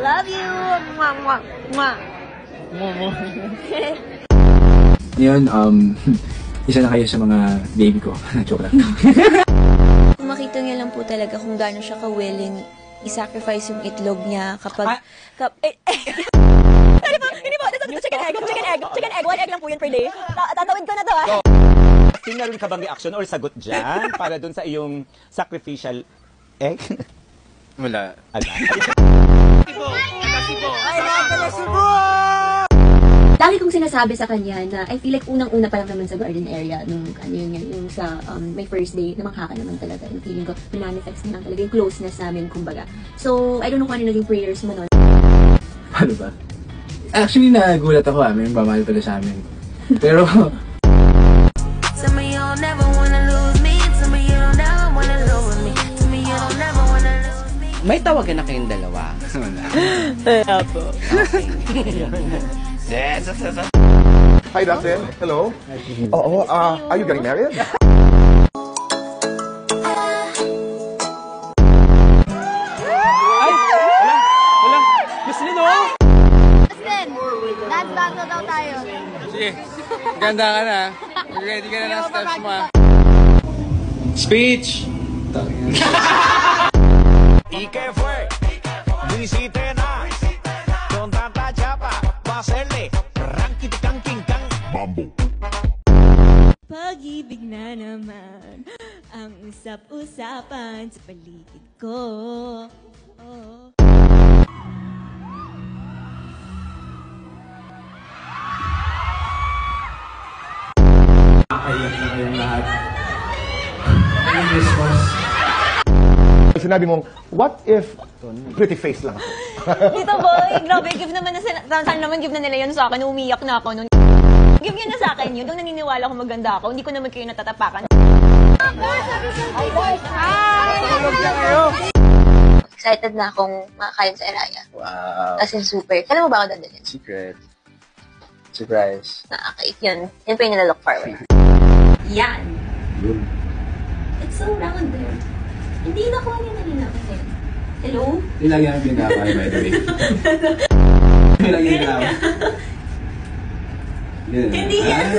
Love you! Mwah, mwah, mwah. Ngayon, isa na kayo sa mga baby ko. Joke lang. Makita niya lang po talaga kung gaano siya ka-willing i-sacrifice yung itlog niya kapag... Hindi po, chicken egg, 1 egg lang po yun per day. Tatawid ko na to, ah. Meron ka bang reaction or sagot dyan para dun sa iyong sacrificial egg? Wala. Lagi kong sinasabi sa kanya na I feel like unang-una pa lang naman sa garden area nung ano yun, yung sa my first day, namangha ka naman talaga. Yung feeling ko, manifest na lang talaga yung closeness namin, kumbaga. So, I don't know kung ano naging prayers mo nun. Paano ba? Actually, nagulat ako may mamahal pala sa amin. Pero... May tawagan na kayong dalawa? Wala po. Hi, Dustin. Hello. Oh, are you getting married? Wala. Miss Lino! Dustin, dance battle daw tayo. Sige, ganda ka na. Ready ka na ng steps mo, ah. Speech! ¿Y qué fue? No hiciste nada. Con tanta chapa, va a hacerle ranking kanking kang mambo. Pag-ibig na naman ang usap-usapan sa paligid ko. Oh. Ayan na kayong lahat. Merry Christmas. Sinabi mong, what if pretty face lang ako? Tito Boy, grabe, give naman na saan naman give na nila yun sa akin, umiyak na ako nun. Give yun na sa akin yun, nung naniniwala ko maganda ako, hindi ko naman kayo natatapakan. Excited na akong makakain sa Eraya. Wow. As in, super. Kailan mo ba ako dadalhin? Secret. Surprise. Okay, yun. Yun pa yung nilalook forward. Yan. It's so round there. Hindi na ko niya kasi. Hello? Yung lagi namin pinagawa, by the way. Yung lagi namin pinagawa. Hindi yan.